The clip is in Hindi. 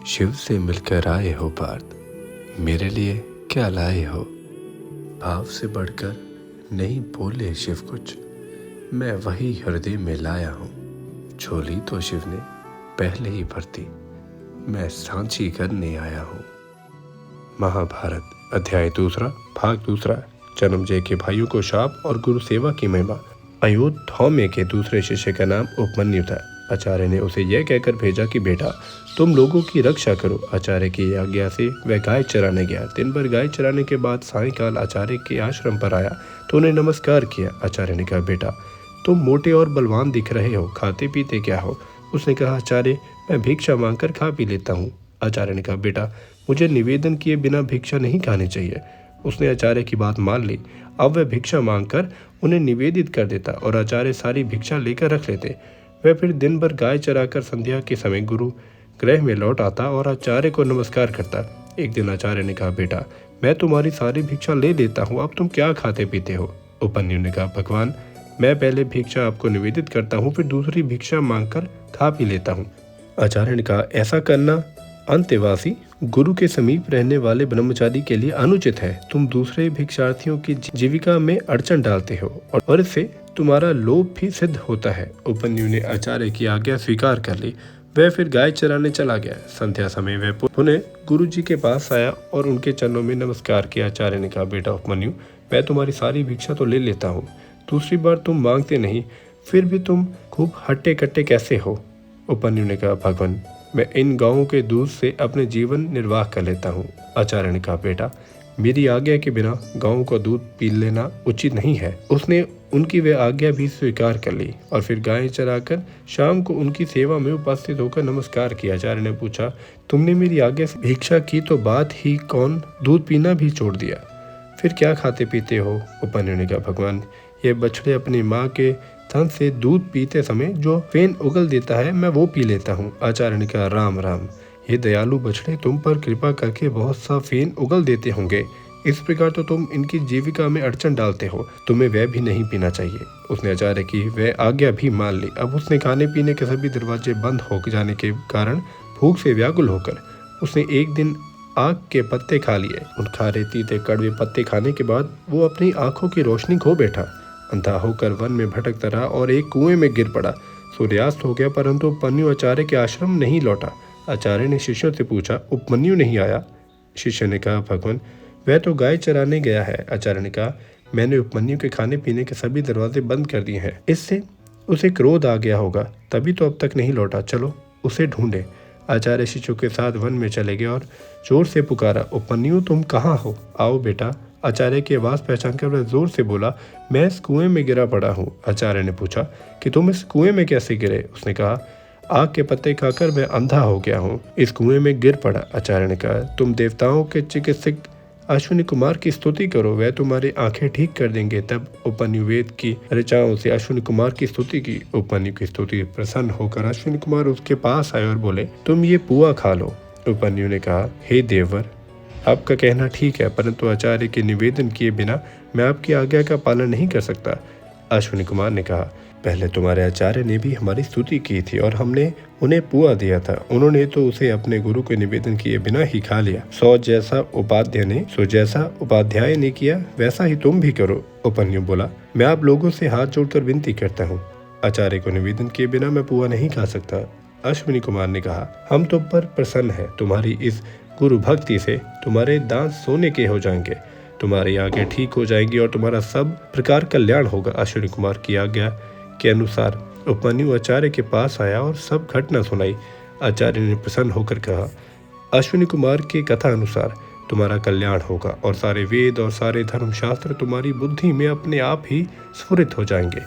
शिव से मिलकर आए हो पार्थ, मेरे लिए क्या लाए हो। भाव से बढ़कर नहीं बोले शिव कुछ, मैं वही हृदय में लाया हूँ। झोली तो शिव ने पहले ही भरती, मैं सांची करने आया हूँ। महाभारत अध्याय 2 भाग 2। जन्मजय के भाइयों को शाप और गुरु सेवा की महिमा। अयोध्या के दूसरे शिष्य का नाम उपमन्यु था। आचार्य ने उसे यह कहकर भेजा कि बेटा तुम लोगों की रक्षा करो। आचार्य की आज्ञा से वह गाय चराने गया। दिन भर गाय चराने के बाद सायंकाल आचार्य के आश्रम पर आया तो उन्हें नमस्कार किया। आचार्य ने कहा, बेटा तुम मोटे और बलवान दिख रहे हो, खाते पीते क्या हो। उसने कहा, आचार्य मैं भिक्षा मांगकर खा पी लेता हूँ। आचार्य ने कहा, बेटा मुझे निवेदन किए बिना भिक्षा नहीं खानी चाहिए। उसने आचार्य की बात मान ली। अब वह भिक्षा मांगकर उन्हें निवेदित कर देता और आचार्य सारी भिक्षा लेकर रख लेते। वह फिर दिन भर गाय चराकर संध्या के समय गुरु गृह में लौट आता और आचार्य को नमस्कार करता। एक दिन आचार्य ने कहा, बेटा मैं तुम्हारी सारी भिक्षा ले लेता हूँ, अब तुम क्या खाते पीते हो। उपमन्यु ने कहा, भगवान मैं पहले भिक्षा आपको निवेदित करता हूँ, फिर दूसरी भिक्षा मांगकर खा पी लेता हूँ। आचार्य ने कहा, ऐसा करना अंत्यवासी गुरु के समीप रहने वाले ब्रह्मचारी के लिए अनुचित है। तुम दूसरे भिक्षार्थियों की जीविका में अड़चन डालते हो और इससे तुम्हारा लोभ भी सिद्ध होता है। उपमन्यु ने आचार्य की आज्ञा स्वीकार कर ली। वह फिर गाय चराने चला गया। संध्या समय वह पुनः गुरु जी के पास आया और उनके चरणों में नमस्कार किया। आचार्य ने कहा, बेटा उपमन्यु मैं तुम्हारी सारी भिक्षा तो ले लेता हूँ, दूसरी बार तुम मांगते नहीं, फिर भी तुम खूब हट्टे कट्टे कैसे हो। उपमन्यु ने कहा, भगवान मैं इन गायों के दूध से अपने जीवन निर्वाह कर लेता हूँ। आचार्य ने कहा, बेटा मेरी आज्ञा के बिना गायों का दूध पी लेना उचित नहीं है। उसने उनकी वह आज्ञा भी स्वीकार कर ली और फिर गायें चराकर शाम को उनकी सेवा में उपस्थित होकर नमस्कार किया। आचार्य ने पूछा, तुमने मेरी आज्ञा से भिक्षा की तो बात ही कौन, दूध पीना भी छोड़ दिया, फिर क्या खाते पीते हो। उपमन्यु ने कहा, भगवान ये बछड़े अपनी माँ के थन से दूध पीते समय जो फेन उगल देता है मैं वो पी लेता हूँ। आचार्य ने कहा, राम राम, ये दयालु बछड़े तुम पर कृपा करके बहुत सा फेन उगल देते होंगे, इस प्रकार तो तुम इनकी जीविका में अड़चन डालते हो, तुम्हें वह भी नहीं पीना चाहिए। उसने आचार्य की वह आज्ञा भी मान ली। अब उसने खाने पीने के सभी दरवाजे बंद हो जाने के कारण भूख से व्याकुल होकर उसने एक दिन आग के पत्ते खा लिए। उन खारे तीते कड़वे पत्ते खाने के बाद वो अपनी आंखों की रोशनी खो बैठा, अंधा होकर वन में भटकता रहा और एक कुएं में गिर पड़ा। सूर्यास्त हो गया परंतु उपमन्यु आचार्य के आश्रम नहीं लौटा। आचार्य ने शिष्यों से पूछा, उपमन्यु नहीं आया। शिष्य ने कहा, भगवान वह तो गाय चराने गया है। आचार्य ने कहा, मैंने उपमन्यु के खाने पीने के सभी दरवाजे बंद कर दिए हैं, इससे उसे क्रोध आ गया होगा, तभी तो अब तक नहीं लौटा, चलो उसे ढूंढे। आचार्य शिष्यों के साथ वन में चले गए और जोर से पुकारा, उपमन्यु तुम कहाँ हो, आओ बेटा। आचार्य की आवाज़ पहचान कर वह जोर से बोला, मैं इस कुएं में गिरा पड़ा हूँ। आचार्य ने पूछा कि तुम इस कुएं में कैसे गिरे। उसने कहा, आग के पत्ते खाकर मैं अंधा हो गया हूँ, इस कुएं में गिर पड़ा। आचार्य ने कहा, तुम देवताओं के चिकित्सक अश्विनी कुमार की स्तुति करो, वह तुम्हारी आंखें ठीक कर देंगे। तब उपमन्यु वेद की ऋचाओं से अश्विनी कुमार की स्तुति की। उपमन्यु की स्तुति प्रसन्न होकर अश्विनी कुमार उसके पास आए और बोले, तुम ये पुआ खा लो। उपमन्यु ने कहा, हे देवर आपका कहना ठीक है, परंतु आचार्य के निवेदन किए बिना मैं आपकी आज्ञा का पालन नहीं कर सकता। अश्विनी कुमार ने कहा, पहले तुम्हारे आचार्य ने भी हमारी स्तुति की थी और हमने उन्हें पुआ दिया था, उन्होंने तो उसे अपने गुरु के निवेदन किए बिना ही खा लिया। सो जैसा उपाध्याय ने किया वैसा ही तुम भी करो। उपमन्यु बोला, मैं आप लोगों से हाथ जोड़कर विनती करता हूँ, आचार्य को निवेदन किए बिना मैं पुआ नहीं खा सकता। अश्विनी कुमार ने कहा, हम तुम पर प्रसन्न है, तुम्हारी इस गुरु भक्ति से तुम्हारे दांत सोने के हो जाएंगे, तुम्हारी आंखें ठीक हो जाएंगी और तुम्हारा सब प्रकार कल्याण होगा। अश्विनी कुमार की आज्ञा के अनुसार उपमन्यु आचार्य के पास आया और सब घटना सुनाई। आचार्य ने प्रसन्न होकर कहा, अश्विनी कुमार की कथा अनुसार तुम्हारा कल्याण होगा और सारे वेद और सारे धर्मशास्त्र तुम्हारी बुद्धि में अपने आप ही स्फुरित हो जाएंगे।